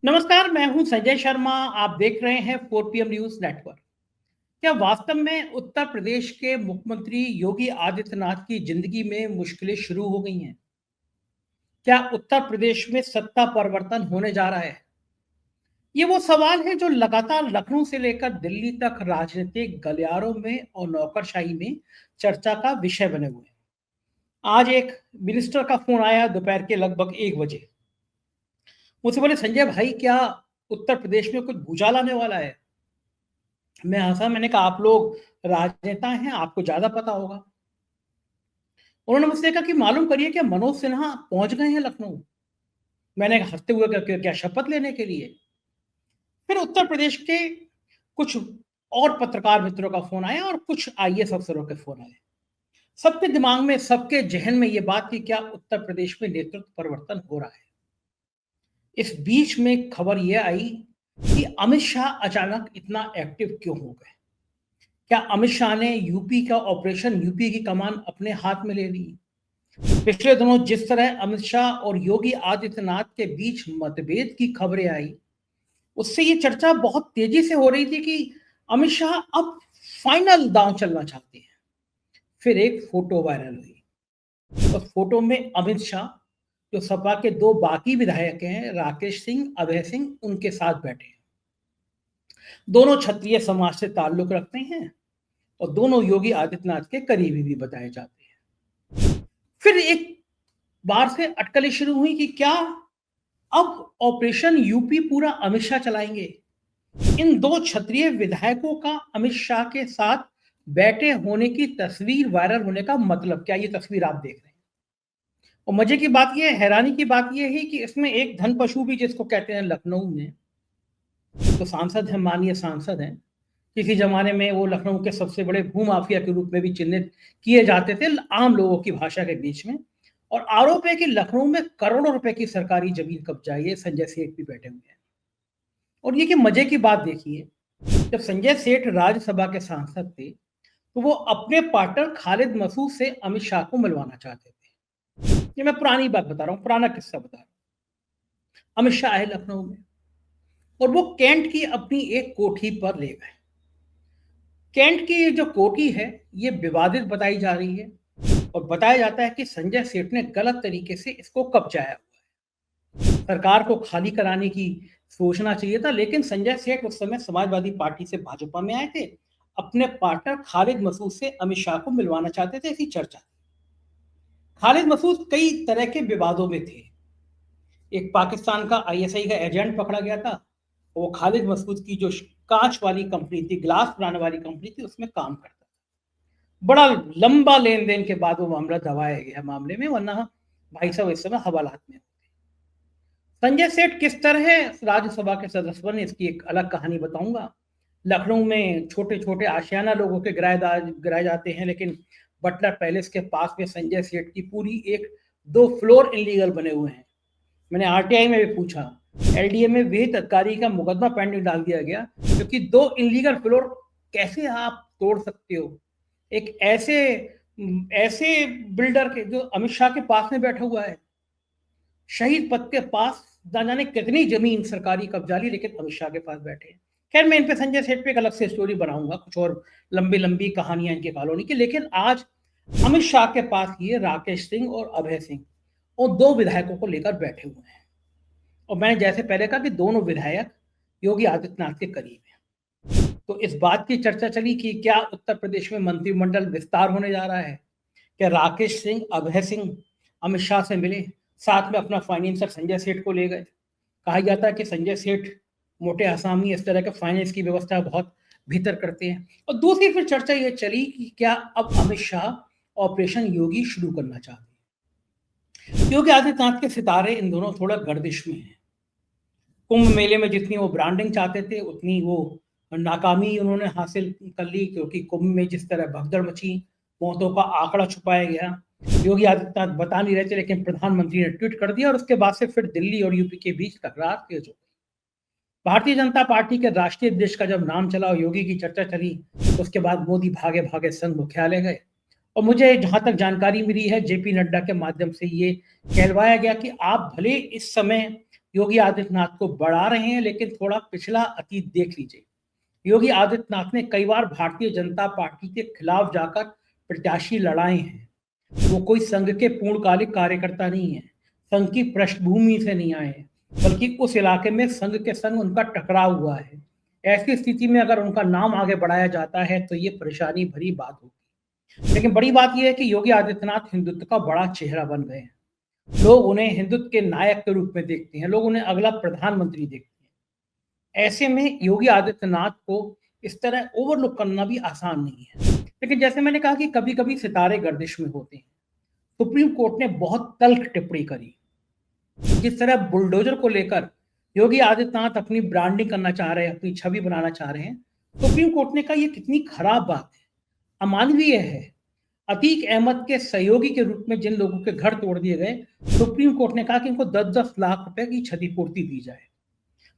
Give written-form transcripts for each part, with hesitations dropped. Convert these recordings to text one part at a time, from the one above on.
नमस्कार, मैं हूं संजय शर्मा। आप देख रहे हैं 4 PM न्यूज नेटवर्क। क्या वास्तव में उत्तर प्रदेश के मुख्यमंत्री योगी आदित्यनाथ की जिंदगी में मुश्किलें शुरू हो गई हैं? क्या उत्तर प्रदेश में सत्ता परिवर्तन होने जा रहा है? ये वो सवाल है जो लगातार लखनऊ से लेकर दिल्ली तक राजनीतिक गलियारों में और नौकरशाही में चर्चा का विषय बने हुए हैं। आज एक मिनिस्टर का फोन आया दोपहर के लगभग 1 बजे। मुझसे बोले, संजय भाई, क्या उत्तर प्रदेश में कुछ भूचाल आने वाला है? मैं हंसा। मैंने कहा, आप लोग राजनेता हैं, आपको ज्यादा पता होगा। उन्होंने मुझसे कहा कि मालूम करिए, क्या मनोज सिन्हा पहुंच गए हैं लखनऊ? मैंने हंसते हुए कहा, क्या शपथ लेने के लिए? फिर उत्तर प्रदेश के कुछ और पत्रकार मित्रों का फोन आया और कुछ IAS अफसरों के फोन आए। सबके दिमाग में, सबके जहन में ये बात थी, क्या उत्तर प्रदेश में नेतृत्व परिवर्तन हो रहा है? इस बीच में खबर यह आई कि अमित शाह अचानक इतना एक्टिव क्यों हो गए। क्या अमित शाह ने यूपी का ऑपरेशन यूपी की कमान अपने हाथ में ले ली? पिछले दिनों जिस तरह अमित शाह और योगी आदित्यनाथ के बीच मतभेद की खबरें आई, उससे ये चर्चा बहुत तेजी से हो रही थी कि अमित शाह अब फाइनल दांव चलना चाहते हैं। फिर एक फोटो वायरल हुई। उस फोटो में अमित शाह, जो सपा के दो बाकी विधायक हैं, राकेश सिंह, अभय सिंह, उनके साथ बैठे हैं। दोनों क्षत्रिय समाज से ताल्लुक रखते हैं और दोनों योगी आदित्यनाथ के करीबी भी बताए जाते हैं। फिर एक बार से अटकलें शुरू हुई कि क्या अब ऑपरेशन यूपी पूरा अमित शाह चलाएंगे? इन दो क्षत्रिय विधायकों का अमित शाह के साथ बैठे होने की तस्वीर वायरल होने का मतलब क्या? ये तस्वीर आप देख रहे हैं। और मजे की बात यह, हैरानी की बात यह है कि इसमें एक धन पशु भी, जिसको कहते हैं लखनऊ में, तो सांसद है, माननीय सांसद हैं। किसी जमाने में वो लखनऊ के सबसे बड़े भूमाफिया के रूप में भी चिन्हित किए जाते थे आम लोगों की भाषा के बीच में। और आरोप है कि लखनऊ में करोड़ों रुपए की सरकारी जमीन कब्जा है। संजय सेठ भी बैठे हुए हैं। और ये कि मजे की बात देखिए, जब संजय सेठ राज्यसभा के सांसद थे, तो वो अपने पार्टनर खालिद मसूद से अमित शाह को मिलवाना चाहते थे। ये मैं पुरानी बात बता रहा हूँ, पुराना किस्सा बता रहा हूँ। अमित शाह आए लखनऊ में और वो कैंट की अपनी एक कोठी पर ले गए। कैंट की ये जो कोठी है, ये विवादित बताई जा रही है और बताया जाता है कि संजय सेठ ने गलत तरीके से इसको कब्जाया हुआ है। सरकार को खाली कराने की सोचना चाहिए था, लेकिन संजय सेठ उस समय समाजवादी पार्टी से भाजपा में आए थे। अपने पार्टनर खालिद मसूद से अमित शाह को मिलवाना चाहते थे, ऐसी चर्चा थी। खालिद मसूद कई तरह के विवादों में थे। एक पाकिस्तान का ISI का एजेंट पकड़ा गया था। वो खालिद मसूद की जो कांच वाली कंपनी थी, ग्लास बनाने वाली कंपनी थी, उसमें काम करता था। बड़ा लंबा लेन देन के बाद वो मामला दबाया गया मामले में, वरना भाई साहब इस समय हवालात में। संजय सेठ किस तरह राज्यसभा के सदस्य बने, इसकी एक अलग कहानी बताऊंगा। लखनऊ में छोटे छोटे आशियाना लोगों के गिराए जाते हैं, लेकिन बटलर पैलेस के पास में संजय सेठ की पूरी एक 2 फ्लोर इलीगल बने हुए हैं। मैंने RTI में भी पूछा, LDA में विहित अधिकारी का मुकदमा पेंडिंग डाल दिया गया, क्योंकि 2 इलीगल फ्लोर कैसे आप तोड़ सकते हो? एक ऐसे ऐसे बिल्डर के जो अमित शाह के पास में बैठा हुआ है, शहीद पथ के पास ना जाने कितनी जमीन सरकारी कब्जा ली, लेकिन अमित शाह के पास बैठे हैं। खैर, मैं इन पे संजय सेठ पे एक अलग से स्टोरी बनाऊंगा, कुछ और लंबी लंबी कहानियां इनकी कॉलोनी की। लेकिन आज अमित शाह के पास ये राकेश सिंह और अभय सिंह और 2 विधायकों को लेकर बैठे हुए हैं। और मैंने जैसे पहले कहा कि दोनों विधायक योगी आदित्यनाथ के करीब हैं। तो इस बात की चर्चा चली कि क्या उत्तर प्रदेश में मंत्रिमंडल विस्तार होने जा रहा है? क्या राकेश सिंह, अभय सिंह अमित शाह से मिले, साथ में अपना फाइनेंसर संजय सेठ को ले गए? कहा जाता है कि संजय सेठ मोटे आसामी इस तरह के फाइनेंस की व्यवस्था बहुत भीतर करते हैं। और दूसरी फिर चर्चा ये चली कि क्या अब अमित शाह ऑपरेशन योगी शुरू करना चाहते हैं? योगी आदित्यनाथ के सितारे इन दोनों थोड़ा गर्दिश में हैं। कुंभ मेले में जितनी वो ब्रांडिंग चाहते थे, उतनी वो नाकामी उन्होंने हासिल कर ली, क्योंकि कुंभ में जिस तरह भगदड़ मची, मौतों का आंकड़ा छुपाया गया। योगी आदित्यनाथ बता नहीं रहे थे, लेकिन प्रधानमंत्री ने ट्वीट कर दिया और उसके बाद से फिर दिल्ली और यूपी के बीच तकरार तेज हो गई। भारतीय जनता पार्टी के राष्ट्रीय अध्यक्ष का जब नाम चला और योगी की चर्चा चली, तो उसके बाद मोदी भागे भागे संघ मुख्यालय गए। और मुझे जहां तक जानकारी मिली है, JP नड्डा के माध्यम से ये कहलवाया गया कि आप भले इस समय योगी आदित्यनाथ को बढ़ा रहे हैं, लेकिन थोड़ा पिछला अतीत देख लीजिए। योगी आदित्यनाथ ने कई बार भारतीय जनता पार्टी के खिलाफ जाकर प्रत्याशी लड़ाए हैं। वो कोई संघ के पूर्णकालिक कार्यकर्ता नहीं है, संघ की पृष्ठभूमि से नहीं आए हैं, बल्कि उस इलाके में संघ के संग उनका टकराव हुआ है। ऐसी स्थिति में अगर उनका नाम आगे बढ़ाया जाता है तो ये परेशानी भरी बात होगी। लेकिन बड़ी बात यह है कि योगी आदित्यनाथ हिंदुत्व का बड़ा चेहरा बन गए हैं। लोग उन्हें हिंदुत्व के नायक के रूप में देखते हैं, लोग उन्हें अगला प्रधानमंत्री देखते हैं। ऐसे में योगी आदित्यनाथ को इस तरह ओवरलुक करना भी आसान नहीं है। लेकिन जैसे मैंने कहा कि कभी कभी सितारे गर्दिश में होते हैं। सुप्रीम कोर्ट ने बहुत तल्ख टिप्पणी करी। जिस तरह बुलडोजर को लेकर योगी आदित्यनाथ अपनी ब्रांडिंग करना चाह रहे हैं, अपनी छवि बनाना चाह रहे हैं, सुप्रीम कोर्ट ने कहा यह कितनी खराब बात है, अमानवीय है। अतीक अहमद के सहयोगी के रूप में जिन लोगों के घर तोड़ दिए गए, सुप्रीम कोर्ट ने कहा कि इनको 10-10 लाख रुपए की क्षतिपूर्ति दी जाए।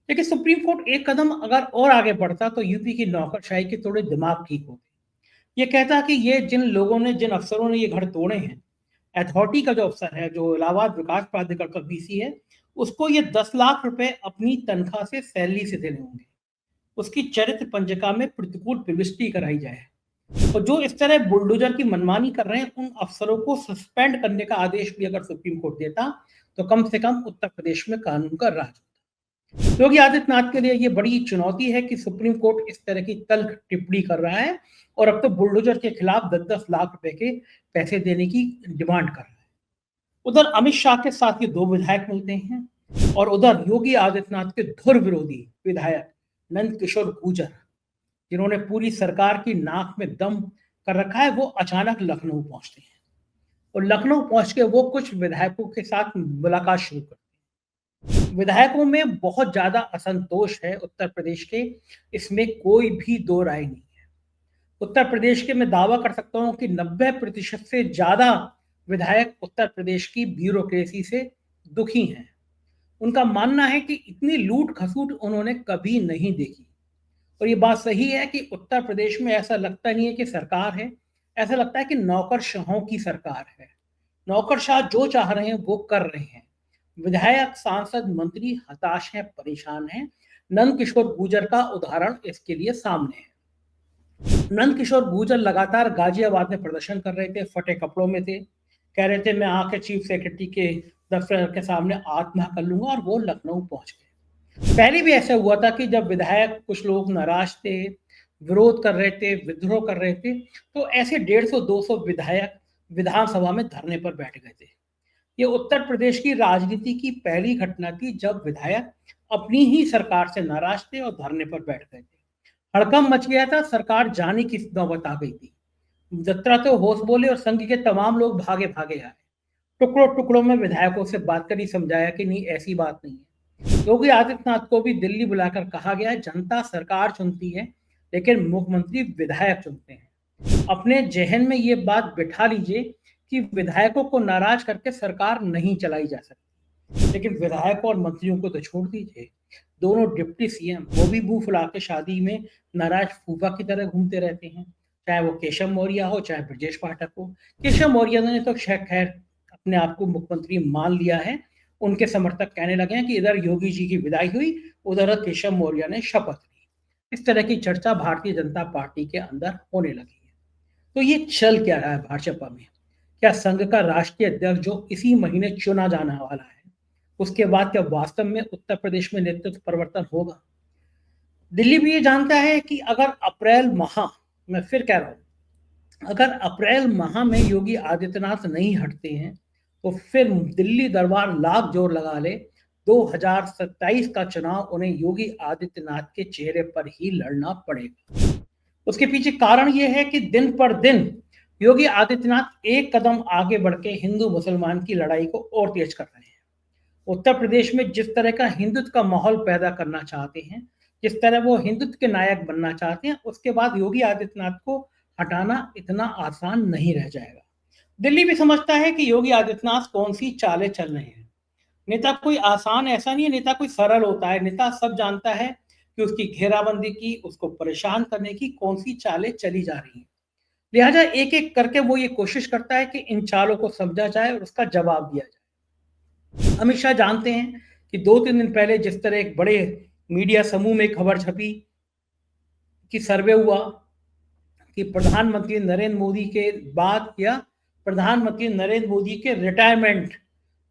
लेकिन सुप्रीम कोर्ट एक कदम अगर और आगे बढ़ता तो यूपी की नौकरशाही के थोड़े दिमाग ठीक होते। ये कहता कि ये जिन अफसरों ने ये घर तोड़े हैं, अथॉरिटी का जो अफसर है, जो इलाहाबाद विकास प्राधिकरण का वीसी है, उसको ये 10 लाख रुपए अपनी तनख्वाह से सैलरी से देने होंगे। उसकी चरित्र पंजिका में प्रतिकूल प्रविष्टि कराई जाए। और जो इस तरह बुलडोजर की मनमानी कर रहे हैं, उन अफसरों को सस्पेंड करने का आदेश भी अगर सुप्रीम कोर्ट देता तो कम से कम उत्तर प्रदेश में कानून का राज होता। योगी आदित्यनाथ के लिए ये बड़ी चुनौती है कि सुप्रीम कोर्ट इस तरह की तल्ख टिप्पणी कर रहा है और अब तो बुलडोजर के खिलाफ 10-10 लाख रुपए के पैसे देने की डिमांड कर रहा है। उधर अमित शाह के साथ ये दो विधायक मिलते हैं और उधर योगी आदित्यनाथ के धुर विरोधी विधायक नंद किशोर गुर्जर, जिन्होंने पूरी सरकार की नाक में दम कर रखा है, वो अचानक लखनऊ पहुंचते हैं और लखनऊ पहुंच के वो कुछ विधायकों के साथ मुलाकात शुरू करते हैं। विधायकों में बहुत ज्यादा असंतोष है उत्तर प्रदेश के, इसमें कोई भी दो राय नहीं है। उत्तर प्रदेश के मैं दावा कर सकता हूं कि 90% से ज्यादा विधायक उत्तर प्रदेश की ब्यूरोक्रेसी से दुखी हैं। उनका मानना है कि इतनी लूट खसूट उन्होंने कभी नहीं देखी। और ये बात सही है कि उत्तर प्रदेश में ऐसा लगता नहीं है कि सरकार है, ऐसा लगता है कि नौकरशाहों की सरकार है। नौकरशाह जो चाह रहे हैं वो कर रहे हैं। विधायक, सांसद, मंत्री हताश हैं, परेशान हैं। नंद किशोर गुर्जर का उदाहरण इसके लिए सामने है। नंद किशोर गुर्जर लगातार गाजियाबाद में प्रदर्शन कर रहे थे, फटे कपड़ों में थे, कह रहे थे मैं आके चीफ सेक्रेटरी के दफ्तर के सामने आत्महत्या कर लूंगा, और वो लखनऊ पहुंच गए। पहले भी ऐसा हुआ था कि जब विधायक, कुछ लोग नाराज थे, विरोध कर रहे थे, विद्रोह कर रहे थे, तो ऐसे 150-200 विधायक विधानसभा में धरने पर बैठ गए थे। ये उत्तर प्रदेश की राजनीति की पहली घटना थी जब विधायक अपनी ही सरकार से नाराज थे और धरने पर बैठ गए थे। हड़कंप मच गया था, सरकार जाने की नौबत आ गई थी। जत्रा तो होश बोले और संघ के तमाम लोग भागे भागे आए। टुकड़ों टुकड़ों में विधायकों से बात करी, समझाया कि नहीं, ऐसी बात नहीं है। योगी आदित्यनाथ को भी दिल्ली बुलाकर कहा गया, जनता सरकार चुनती है लेकिन मुख्यमंत्री विधायक चुनते हैं। अपने जहन में ये बात बिठा लीजिए कि विधायकों को नाराज करके सरकार नहीं चलाई जा सकती। लेकिन विधायकों और मंत्रियों को तो छोड़ दीजिए, दोनों डिप्टी सीएम वो भी मुंह फुला के शादी में नाराज फूफा की तरह घूमते रहते हैं, चाहे वो केशव मौर्य हो चाहे ब्रजेश पाठक हो। केशव मौर्य ने तो खैर अपने आप को मुख्यमंत्री मान लिया है। उनके समर्थक कहने लगे हैं कि इधर योगी जी की विदाई हुई, उधर केशव मौर्य ने शपथ ली। इस तरह की चर्चा भारतीय जनता पार्टी के अंदर होने लगी है। तो ये चल क्या रहा है भाजपा में? क्या संघ का राष्ट्रीय अध्यक्ष जो इसी महीने चुना जाने वाला है, उसके बाद क्या वास्तव में उत्तर प्रदेश में नेतृत्व परिवर्तन होगा? दिल्ली भी ये जानता है कि अगर अप्रैल माह, मैं फिर कह रहा हूं, अगर अप्रैल माह में योगी आदित्यनाथ नहीं हटते हैं तो फिर दिल्ली दरबार लाख जोर लगा ले, 2027 का चुनाव उन्हें योगी आदित्यनाथ के चेहरे पर ही लड़ना पड़ेगा। उसके पीछे कारण यह है कि दिन पर दिन योगी आदित्यनाथ एक कदम आगे बढ़ के हिंदू मुसलमान की लड़ाई को और तेज कर रहे हैं। उत्तर प्रदेश में जिस तरह का हिंदुत्व का माहौल पैदा करना चाहते हैं, जिस तरह वो हिंदुत्व के नायक बनना चाहते हैं, उसके बाद योगी आदित्यनाथ को हटाना इतना आसान नहीं रह जाएगा। दिल्ली भी समझता है कि योगी आदित्यनाथ कौन सी चालें चल रहे हैं। नेता कोई आसान ऐसा नहीं है, नेता कोई सरल होता है। नेता सब जानता है कि उसकी घेराबंदी की, उसको परेशान करने की कौन सी चालें चली जा रही हैं। लिहाजा एक एक करके वो ये कोशिश करता है कि इन चालों को समझा जाए और उसका जवाब दिया जाए। अमित शाह जानते हैं कि 2-3 दिन पहले जिस तरह एक बड़े मीडिया समूह में खबर छपी कि सर्वे हुआ कि प्रधानमंत्री नरेंद्र मोदी के बाद या प्रधानमंत्री नरेंद्र मोदी के रिटायरमेंट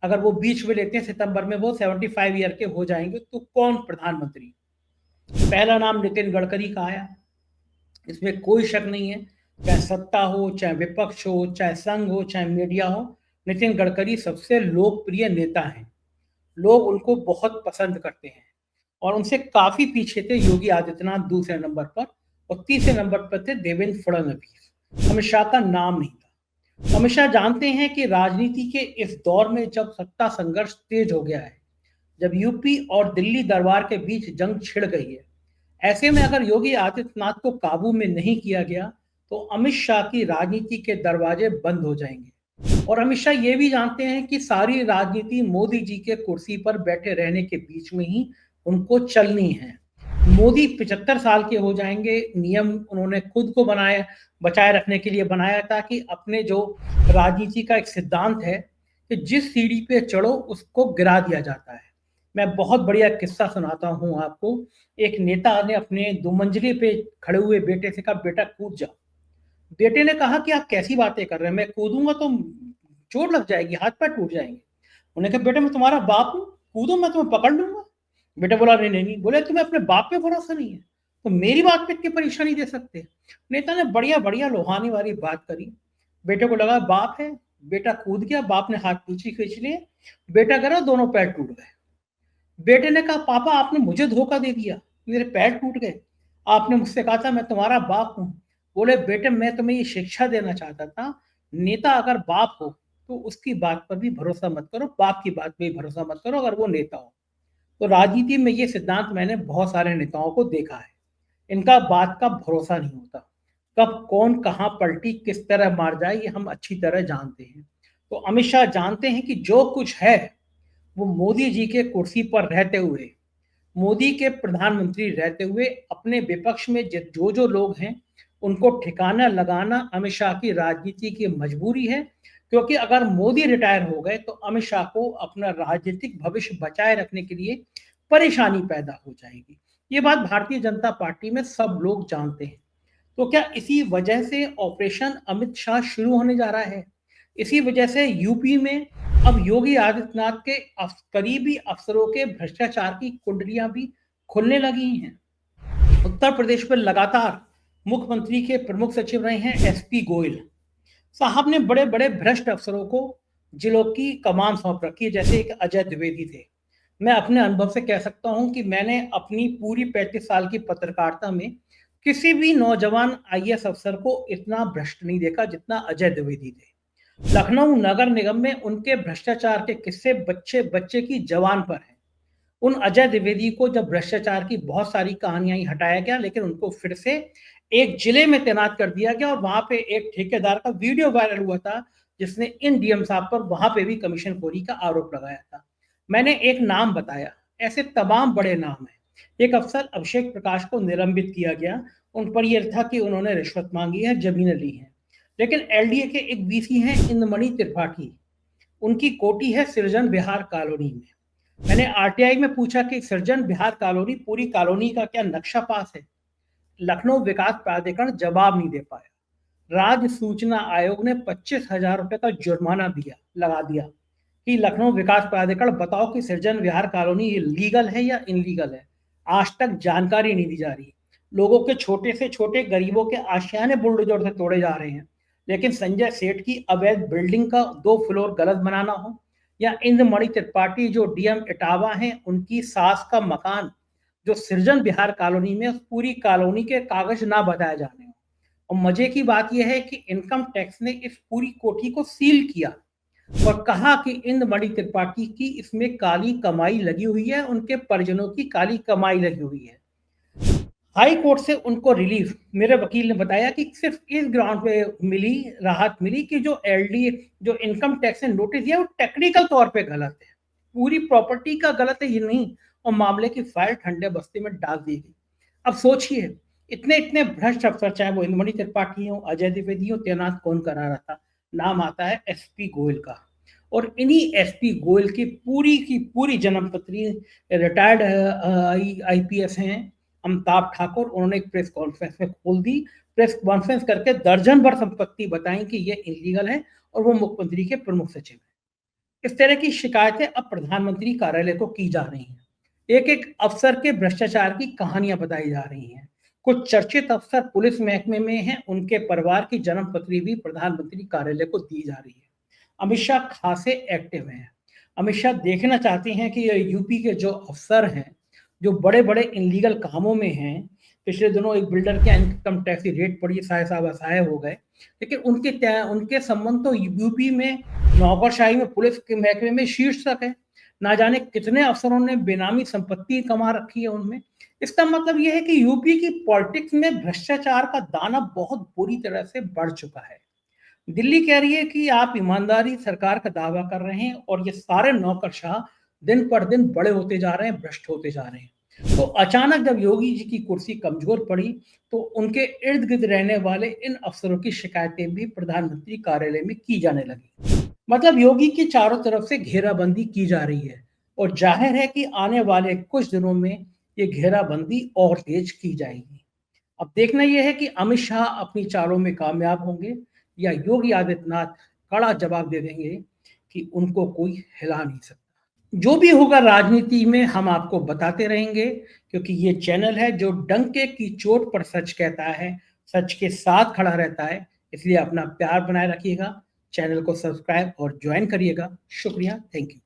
अगर वो बीच में लेते हैं सितंबर में वो 75 ईयर के हो जाएंगे तो कौन प्रधानमंत्री। पहला नाम नितिन गडकरी का आया, इसमें कोई शक नहीं है। चाहे सत्ता हो, चाहे विपक्ष हो, चाहे संघ हो, चाहे मीडिया हो, नितिन गडकरी सबसे लोकप्रिय नेता हैं। लोग उनको बहुत पसंद करते हैं और उनसे काफी पीछे थे योगी आदित्यनाथ दूसरे नंबर पर, और तीसरे नंबर पर थे देवेंद्र फडणवीस। अमित शाह का नाम नहीं था। अमित शाह जानते हैं कि राजनीति के इस दौर में जब सत्ता संघर्ष तेज हो गया है, जब यूपी और दिल्ली दरबार के बीच जंग छिड़ गई है, ऐसे में अगर योगी आदित्यनाथ को काबू में नहीं किया गया तो अमित शाह की राजनीति के दरवाजे बंद हो जाएंगे। और अमित शाह ये भी जानते हैं कि सारी राजनीति मोदी जी के कुर्सी पर बैठे रहने के बीच में ही उनको चलनी है। मोदी 75 साल के हो जाएंगे, नियम उन्होंने खुद को बनाया, बचाए रखने के लिए बनाया था कि अपने जो राजनीति का एक सिद्धांत है कि जिस सीढ़ी पे चढ़ो उसको गिरा दिया जाता है। मैं बहुत बढ़िया किस्सा सुनाता हूँ आपको। एक नेता ने अपने 2 मंजिले पे खड़े हुए बेटे से कहा, बेटा कूद जा। बेटे ने कहा कि आप कैसी बातें कर रहे हैं, मैं कूदूंगा तो चोट लग जाएगी, हाथ पैर टूट जाएंगे। उन्होंने कहा, बेटा मैं तुम्हारा बाप हूँ, कूदो मैं तुम्हें पकड़ लूंगा। बेटा बोला, नहीं नहीं नहीं। बोले, तुम्हें अपने बाप पे भरोसा नहीं है तो मेरी बात पे इतनी परेशानी दे सकते। नेता ने बढ़िया बढ़िया लोहानी वाली बात करी। बेटे को लगा बाप है, बेटा कूद गया, बाप ने हाथ पीछे खींच लिए, बेटा गिरा, दोनों पैर टूट गए। बेटे ने कहा, पापा आपने मुझे धोखा दे दिया, मेरे पैर टूट गए, आपने मुझसे कहा था मैं तुम्हारा बाप हूं। बोले, बेटे मैं तुम्हें ये शिक्षा देना चाहता था, नेता अगर बाप हो तो उसकी बात पर भी भरोसा मत करो, बाप की बात पर भी भरोसा मत करो अगर वो नेता हो। तो राजनीति में ये सिद्धांत मैंने बहुत सारे नेताओं को देखा है, इनका बात का भरोसा नहीं होता। कब कौन कहां पलटी किस तरह मार जाए ये हम अच्छी तरह जानते हैं। तो अमित शाह जानते हैं कि जो कुछ है वो मोदी जी के कुर्सी पर रहते हुए, मोदी के प्रधानमंत्री रहते हुए अपने विपक्ष में जो जो लोग हैं उनको ठिकाना लगाना अमित शाह की राजनीति की मजबूरी है। क्योंकि अगर मोदी रिटायर हो गए तो अमित शाह को अपना राजनीतिक भविष्य बचाए रखने के लिए परेशानी पैदा हो जाएगी। ये बात भारतीय जनता पार्टी में सब लोग जानते हैं। तो क्या इसी वजह से ऑपरेशन अमित शाह शुरू होने जा रहा है? इसी वजह से यूपी में अब योगी आदित्यनाथ के करीबी अफसरों के भ्रष्टाचार की कुंडलियां भी खुलने लगी हैं। उत्तर प्रदेश में लगातार मुख्यमंत्री के प्रमुख सचिव रहे हैं एसपी गोयल साहब ने बड़े बड़े भ्रष्ट अफसरों को जिलों की कमान सौंप रखी है, जैसे एक अजय द्विवेदी थे। मैं अपने अनुभव से कह सकता हूं कि मैंने अपनी पूरी 35 साल की पत्रकारिता में किसी भी नौजवान आईएएस अफसर को इतना भ्रष्ट नहीं देखा जितना अजय द्विवेदी थे। लखनऊ नगर निगम में उनके भ्रष्टाचार के किस्से बच्चे बच्चे की जवान पर हैं। उन अजय द्विवेदी को जब भ्रष्टाचार की बहुत सारी कहानियां ही हटाया गया, लेकिन उनको फिर से एक जिले में तैनात कर दिया गया और वहां पे एक ठेकेदार का वीडियो वायरल हुआ था जिसने इन डीएम साहब पर वहां पे भी कमीशन खोरी का आरोप लगाया था। मैंने एक नाम बताया, ऐसे तमाम बड़े नाम हैं। एक अफसर अभिषेक प्रकाश को निलंबित किया गया, उन पर यह था कि उन्होंने रिश्वत मांगी है, जमीनें ली हैं। लेकिन एलडीए के एक बीसी हैं इंद्रमणि त्रिपाठी, उनकी कोठी है सृजन बिहार कॉलोनी में। मैंने आरटीआई में पूछा कि सृजन बिहार कॉलोनी पूरी कॉलोनी का क्या नक्शा पास है? लखनऊ विकास प्राधिकरण जवाब नहीं दे पाया। राज्य सूचना आयोग ने 25,000 रुपए का जुर्माना लगा दिया कि लखनऊ विकास प्राधिकरण बताओ कि सृजन विहार कॉलोनी लीगल है या इनलीगल है। आज तक जानकारी नहीं दी जा रही। लोगों के छोटे से छोटे गरीबों के आशियाने बुलडोजर से तोड़े जा रहे हैं। लेकिन संजय सेठ की अवैध बिल्डिंग का 2 फ्लोर गलत बनाना हो, या इंद्रमणि त्रिपाठी जो डीएम इटावा हैं उनकी सास का मकान जो सृजन बिहार कॉलोनी में, उस पूरी कॉलोनी के कागज ना बताए जाने। और मजे की बात यह है कि इनकम टैक्स ने इस पूरी कोठी को सील किया और कहा कि इंद्रमणि त्रिपाठी की इसमें काली कमाई लगी हुई है, उनके परिजनों की काली कमाई लगी हुई है। हाई कोर्ट से उनको रिलीफ, मेरे वकील ने बताया कि सिर्फ इस ग्राउंड पे मिली, राहत मिली कि जो एलडी जो इनकम टैक्स ने नोटिस दिया वो टेक्निकल तौर पे गलत है, पूरी प्रॉपर्टी का गलत है ये नहीं, और मामले की फाइल ठंडे बस्ते में डाल दी गई। अब सोचिए, इतने इतने भ्रष्ट अफसर, चाहे वो इंद्रमणि त्रिपाठी हो, अजय द्विवेदी हो, तैनात कौन करा रहा था? नाम आता है एसपी गोयल का। और इन्हीं एसपी गोयल की पूरी जन्मपत्री रिटायर्ड आईपीएस हैं अमिताभ ठाकुर, उन्होंने एक प्रेस कॉन्फ्रेंस में खोल दी। प्रेस कॉन्फ्रेंस करके दर्जन भर संपत्ति बताई कि ये इलीगल है और वो मुख्यमंत्री के प्रमुख सचिव हैं। इस तरह की शिकायतें अब प्रधानमंत्री कार्यालय को की जा रही हैं। एक एक अफसर के भ्रष्टाचार की कहानियां बताई जा रही हैं। कुछ चर्चित अफसर पुलिस महकमे में हैं, उनके परिवार की जन्मपत्री भी प्रधानमंत्री कार्यालय को दी जा रही है। अमित शाह खासे एक्टिव हैं। अमित शाह देखना चाहते हैं कि ये यूपी के जो अफसर हैं, जो बड़े बड़े इनलीगल कामों में हैं, पिछले दिनों एक बिल्डर के इनकम टैक्स की रेट पड़ी, साहब असहाय हो गए, लेकिन उनके संबंध तो यूपी में नौकरशाही में पुलिस के महकमे में शीर्ष तक है। ना जाने कितने अफसरों ने बेनामी संपत्ति कमा रखी है उनमें। इसका मतलब यह है कि यूपी की पॉलिटिक्स में भ्रष्टाचार का दाना बहुत बुरी तरह से बढ़ चुका है। दिल्ली कह रही है कि आप ईमानदारी सरकार का दावा कर रहे हैं और ये सारे नौकरशाह दिन पर दिन बड़े होते जा रहे हैं, भ्रष्ट होते जा रहे हैं। तो अचानक जब योगी जी की कुर्सी कमजोर पड़ी तो उनके इर्द गिर्द रहने वाले इन अफसरों की शिकायतें भी प्रधानमंत्री कार्यालय में की जाने लगी। मतलब योगी की चारों तरफ से घेराबंदी की जा रही है और जाहिर है कि आने वाले कुछ दिनों में ये घेराबंदी और तेज की जाएगी। अब देखना यह है कि अमित शाह अपनी चालों में कामयाब होंगे या योगी आदित्यनाथ कड़ा जवाब दे देंगे कि उनको कोई हिला नहीं सकता। जो भी होगा राजनीति में हम आपको बताते रहेंगे, क्योंकि ये चैनल है जो डंके की चोट पर सच कहता है, सच के साथ खड़ा रहता है। इसलिए अपना प्यार बनाए रखिएगा, चैनल को सब्सक्राइब और ज्वाइन करिएगा। शुक्रिया, थैंक यू।